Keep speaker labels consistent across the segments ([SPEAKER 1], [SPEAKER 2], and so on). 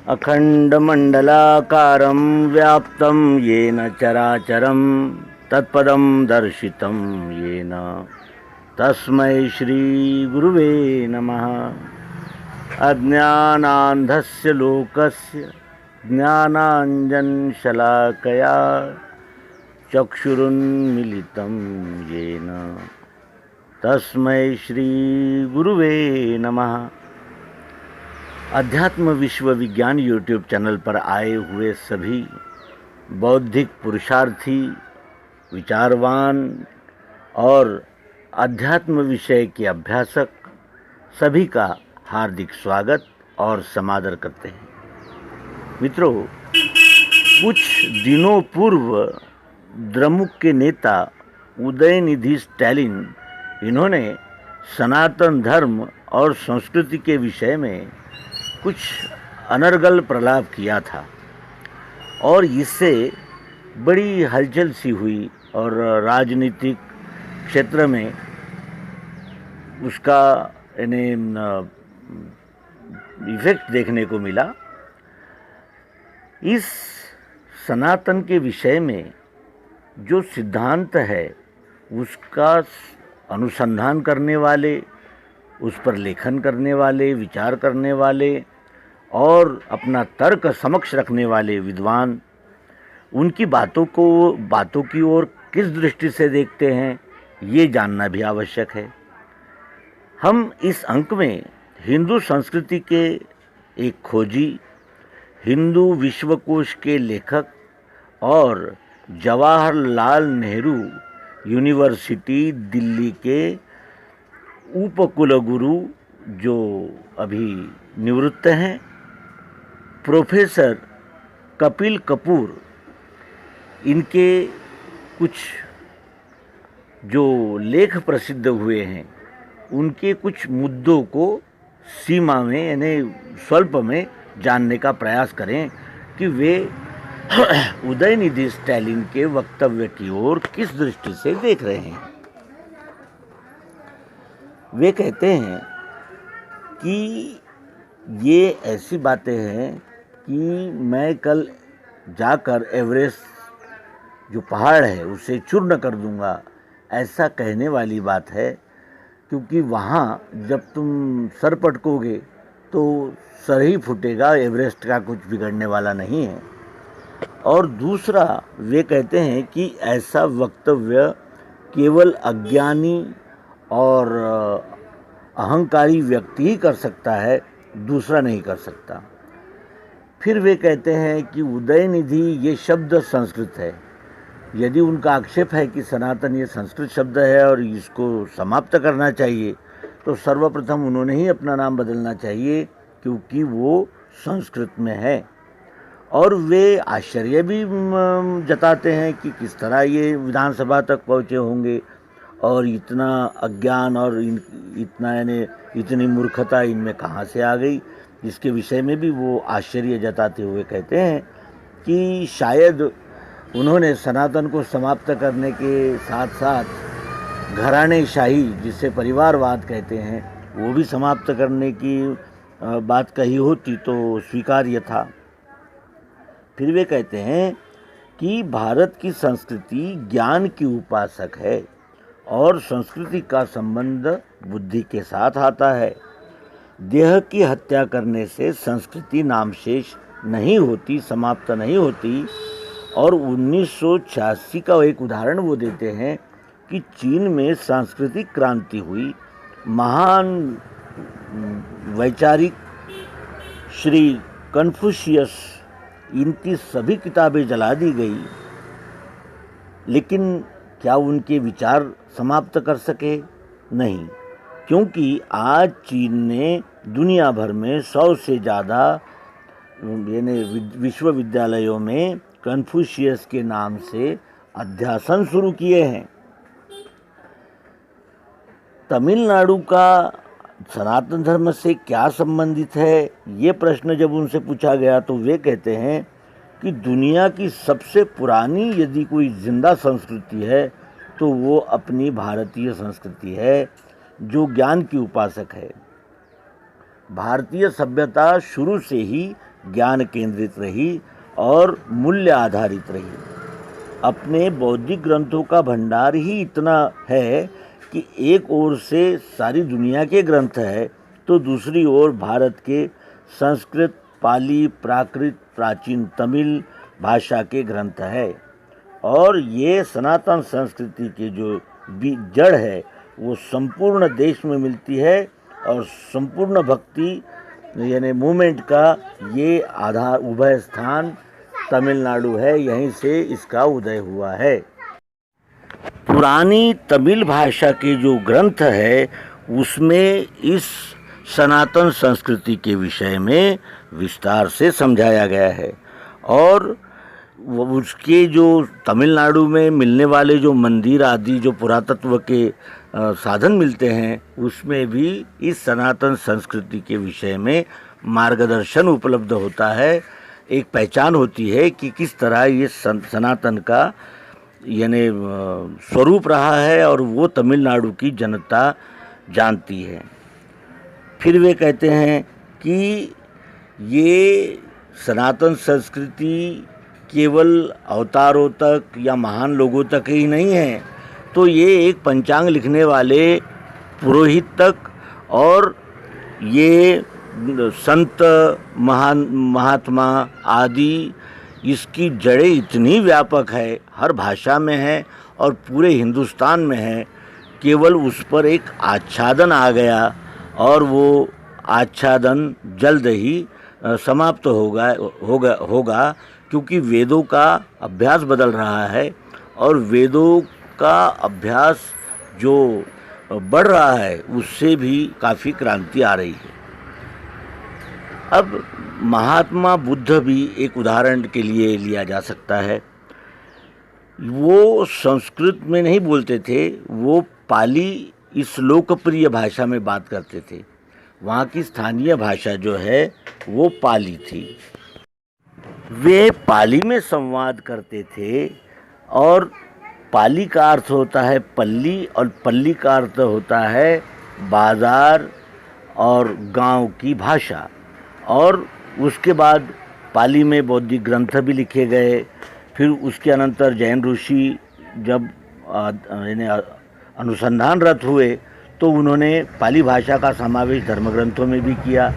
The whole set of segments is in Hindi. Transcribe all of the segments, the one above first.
[SPEAKER 1] अखण्डमण्डलाकारं व्याप्तं येन चराचरं तत्पदं दर्शितं येन तस्मै श्रीगुरुवे नमः। अज्ञानान्धस्य लोकस्य ज्ञानाञ्जनशलाकया चक्षुरुन्मीलितं येन तस्मै श्रीगुरुवे नमः। अध्यात्म विश्व विज्ञान यूट्यूब चैनल पर आए हुए सभी बौद्धिक पुरुषार्थी, विचारवान और अध्यात्म विषय के अभ्यासक सभी का हार्दिक स्वागत और समादर करते हैं। मित्रों, कुछ दिनों पूर्व द्रमुक के नेता उदयनिधि स्टैलिन इन्होंने सनातन धर्म और संस्कृति के विषय में कुछ अनर्गल प्रलाप किया था और इससे बड़ी हलचल सी हुई और राजनीतिक क्षेत्र में उसका इफेक्ट देखने को मिला। इस सनातन के विषय में जो सिद्धांत है उसका अनुसंधान करने वाले, उस पर लेखन करने वाले, विचार करने वाले और अपना तर्क समक्ष रखने वाले विद्वान उनकी बातों की ओर किस दृष्टि से देखते हैं, ये जानना भी आवश्यक है। हम इस अंक में हिंदू संस्कृति के एक खोजी, हिंदू विश्वकोश के लेखक और जवाहरलाल नेहरू यूनिवर्सिटी दिल्ली के उपकुलगुरु जो अभी निवृत्त हैं, प्रोफेसर कपिल कपूर, इनके कुछ जो लेख प्रसिद्ध हुए हैं उनके कुछ मुद्दों को सीमा में यानी स्वल्प में जानने का प्रयास करें कि वे उदयनिधि स्टैलिन के वक्तव्य की ओर किस दृष्टि से देख रहे हैं। वे कहते हैं कि ये ऐसी बातें हैं कि मैं कल जाकर एवरेस्ट जो पहाड़ है उसे चूर्ण कर दूंगा, ऐसा कहने वाली बात है, क्योंकि वहाँ जब तुम सर पटकोगे तो सर ही फूटेगा, एवरेस्ट का कुछ बिगड़ने वाला नहीं है। और दूसरा, वे कहते हैं कि ऐसा वक्तव्य केवल अज्ञानी और अहंकारी व्यक्ति ही कर सकता है, दूसरा नहीं कर सकता। फिर वे कहते हैं कि उदयनिधि ये शब्द संस्कृत है। यदि उनका आक्षेप है कि सनातन ये संस्कृत शब्द है और इसको समाप्त करना चाहिए, तो सर्वप्रथम उन्होंने ही अपना नाम बदलना चाहिए, क्योंकि वो संस्कृत में है। और वे आश्चर्य भी जताते हैं कि किस तरह ये विधानसभा तक पहुँचे होंगे और इतना अज्ञान और इतनी मूर्खता इनमें कहाँ से आ गई। इसके विषय में भी वो आश्चर्य जताते हुए कहते हैं कि शायद उन्होंने सनातन को समाप्त करने के साथ साथ घरानेशाही, जिसे परिवारवाद कहते हैं, वो भी समाप्त करने की बात कही होती तो स्वीकार्य था। फिर वे कहते हैं कि भारत की संस्कृति ज्ञान की उपासक है और संस्कृति का संबंध बुद्धि के साथ आता है। देह की हत्या करने से संस्कृति नामशेष नहीं होती, समाप्त नहीं होती। और 1986 का एक उदाहरण वो देते हैं कि चीन में सांस्कृतिक क्रांति हुई, महान वैचारिक श्री कन्फ्यूशियस, इनकी सभी किताबें जला दी गई, लेकिन क्या उनके विचार समाप्त कर सके? नहीं, क्योंकि आज चीन ने दुनिया भर में 100 से ज़्यादा विश्वविद्यालयों में कन्फ्यूशियस के नाम से अध्यासन शुरू किए हैं। तमिलनाडु का सनातन धर्म से क्या संबंधित है, ये प्रश्न जब उनसे पूछा गया तो वे कहते हैं कि दुनिया की सबसे पुरानी यदि कोई जिंदा संस्कृति है तो वो अपनी भारतीय संस्कृति है, जो ज्ञान की उपासक है। भारतीय सभ्यता शुरू से ही ज्ञान केंद्रित रही और मूल्य आधारित रही। अपने बौद्धिक ग्रंथों का भंडार ही इतना है कि एक ओर से सारी दुनिया के ग्रंथ है तो दूसरी ओर भारत के संस्कृत, पाली, प्राकृत, प्राचीन तमिल भाषा के ग्रंथ है। और ये सनातन संस्कृति के जो जड़ है वो संपूर्ण देश में मिलती है और संपूर्ण भक्ति यानी मूवमेंट का ये आधार उभय स्थान तमिलनाडु है, यहीं से इसका उदय हुआ है। पुरानी तमिल भाषा के जो ग्रंथ है उसमें इस सनातन संस्कृति के विषय में विस्तार से समझाया गया है और उसके जो तमिलनाडु में मिलने वाले जो मंदिर आदि जो पुरातत्व के साधन मिलते हैं उसमें भी इस सनातन संस्कृति के विषय में मार्गदर्शन उपलब्ध होता है। एक पहचान होती है कि किस तरह ये सनातन का यानी स्वरूप रहा है और वो तमिलनाडु की जनता जानती है। फिर वे कहते हैं कि ये सनातन संस्कृति केवल अवतारों तक या महान लोगों तक ही नहीं है, तो ये एक पंचांग लिखने वाले पुरोहित तक और ये संत महात्मा आदि इसकी जड़ें इतनी व्यापक है, हर भाषा में है और पूरे हिंदुस्तान में है। केवल उस पर एक आच्छादन आ गया और वो आच्छादन जल्द ही समाप्त होगा क्योंकि वेदों का अभ्यास बदल रहा है और वेदों का अभ्यास जो बढ़ रहा है उससे भी काफ़ी क्रांति आ रही है। अब महात्मा बुद्ध भी एक उदाहरण के लिए लिया जा सकता है। वो संस्कृत में नहीं बोलते थे, वो पाली इस लोकप्रिय भाषा में बात करते थे। वहाँ की स्थानीय भाषा जो है वो पाली थी। वे पाली में संवाद करते थे और पाली का अर्थ होता है पल्ली और पल्ली का अर्थ होता है बाज़ार और गांव की भाषा। और उसके बाद पाली में बौद्धिक ग्रंथ भी लिखे गए। फिर उसके अनंतर जैन ऋषि जब अनुसंधानरत हुए तो उन्होंने पाली भाषा का समावेश धर्मग्रंथों में भी किया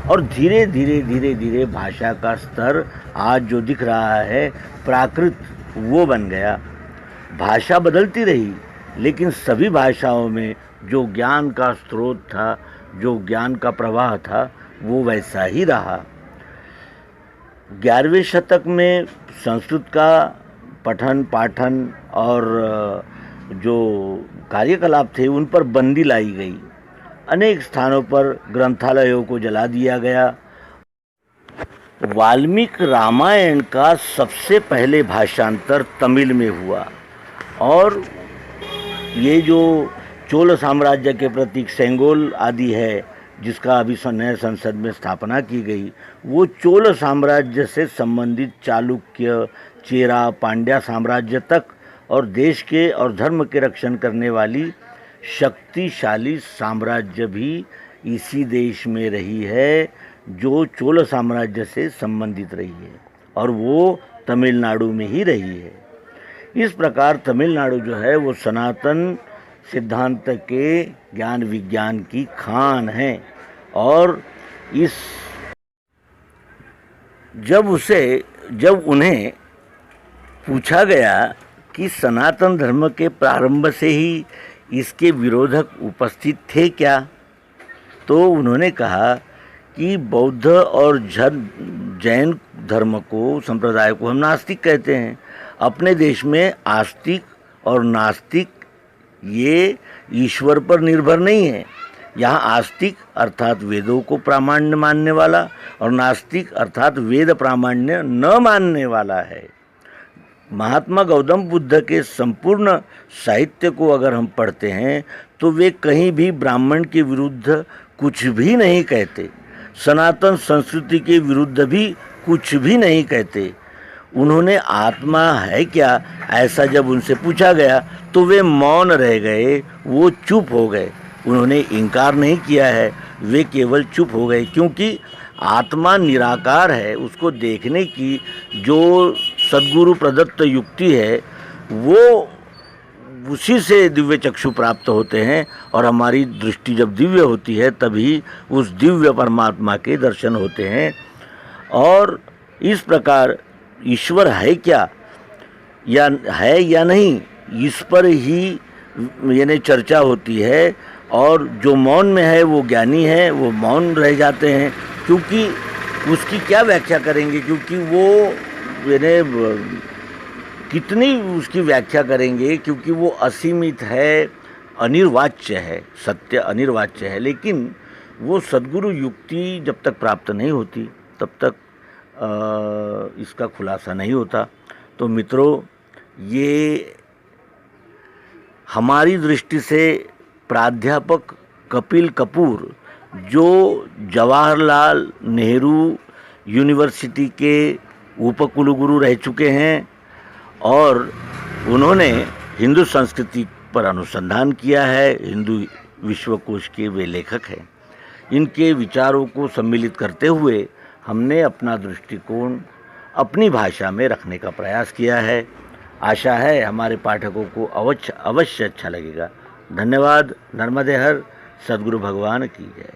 [SPEAKER 1] और धीरे धीरे भाषा का स्तर आज जो दिख रहा है प्राकृत वो बन गया। भाषा बदलती रही लेकिन सभी भाषाओं में जो ज्ञान का स्रोत था, जो ज्ञान का प्रवाह था, वो वैसा ही रहा। 11वें शतक में संस्कृत का पठन पाठन और जो कार्यकलाप थे उन पर बंदी लाई गई। अनेक स्थानों पर ग्रंथालयों को जला दिया गया। वाल्मीकि रामायण का सबसे पहले भाषांतर तमिल में हुआ और ये जो चोल साम्राज्य के प्रतीक सेंगोल आदि है जिसका अभी नए संसद में स्थापना की गई, वो चोल साम्राज्य से संबंधित चालुक्य, चेरा, पांड्या साम्राज्य तक और देश के और धर्म के रक्षण करने वाली शक्तिशाली साम्राज्य भी इसी देश में रही है जो चोल साम्राज्य से संबंधित रही है और वो तमिलनाडु में ही रही है। इस प्रकार तमिलनाडु जो है वो सनातन सिद्धांत के ज्ञान विज्ञान की खान है। और इस जब उन्हें पूछा गया कि सनातन धर्म के प्रारंभ से ही इसके विरोधक उपस्थित थे क्या, तो उन्होंने कहा कि बौद्ध और जैन धर्म को संप्रदाय को हम नास्तिक कहते हैं। अपने देश में आस्तिक और नास्तिक ये ईश्वर पर निर्भर नहीं है। यहाँ आस्तिक अर्थात वेदों को प्रामाण्य मानने वाला और नास्तिक अर्थात वेद प्रामाण्य न मानने वाला है। महात्मा गौतम बुद्ध के संपूर्ण साहित्य को अगर हम पढ़ते हैं तो वे कहीं भी ब्राह्मण के विरुद्ध कुछ भी नहीं कहते, सनातन संस्कृति के विरुद्ध भी कुछ भी नहीं कहते। उन्होंने आत्मा है क्या ऐसा जब उनसे पूछा गया तो वे मौन रह गए, वो चुप हो गए। उन्होंने इनकार नहीं किया है, वे केवल चुप हो गए, क्योंकि आत्मा निराकार है। उसको देखने की जो सद्गुरु प्रदत्त युक्ति है वो उसी से दिव्य चक्षु प्राप्त होते हैं, और हमारी दृष्टि जब दिव्य होती है तभी उस दिव्य परमात्मा के दर्शन होते हैं। और इस प्रकार ईश्वर है क्या या नहीं, इस पर ही यानी चर्चा होती है। और जो मौन में है वो ज्ञानी है, वो मौन रह जाते हैं, क्योंकि उसकी क्या व्याख्या करेंगे, क्योंकि वो यानी कितनी उसकी व्याख्या करेंगे, क्योंकि वो असीमित है, अनिर्वाच्य है, सत्य अनिर्वाच्य है। लेकिन वो सद्गुरु युक्ति जब तक प्राप्त नहीं होती तब तक इसका खुलासा नहीं होता। तो मित्रों, ये हमारी दृष्टि से प्राध्यापक कपिल कपूर, जो जवाहरलाल नेहरू यूनिवर्सिटी के उपकुलगुरु रह चुके हैं और उन्होंने हिंदू संस्कृति पर अनुसंधान किया है, हिंदू विश्वकोश के वे लेखक हैं। इनके विचारों को सम्मिलित करते हुए हमने अपना दृष्टिकोण अपनी भाषा में रखने का प्रयास किया है। आशा है हमारे पाठकों को अवश्य अच्छा लगेगा। धन्यवाद। नर्मदे हर। सद्गुरु भगवान की जय।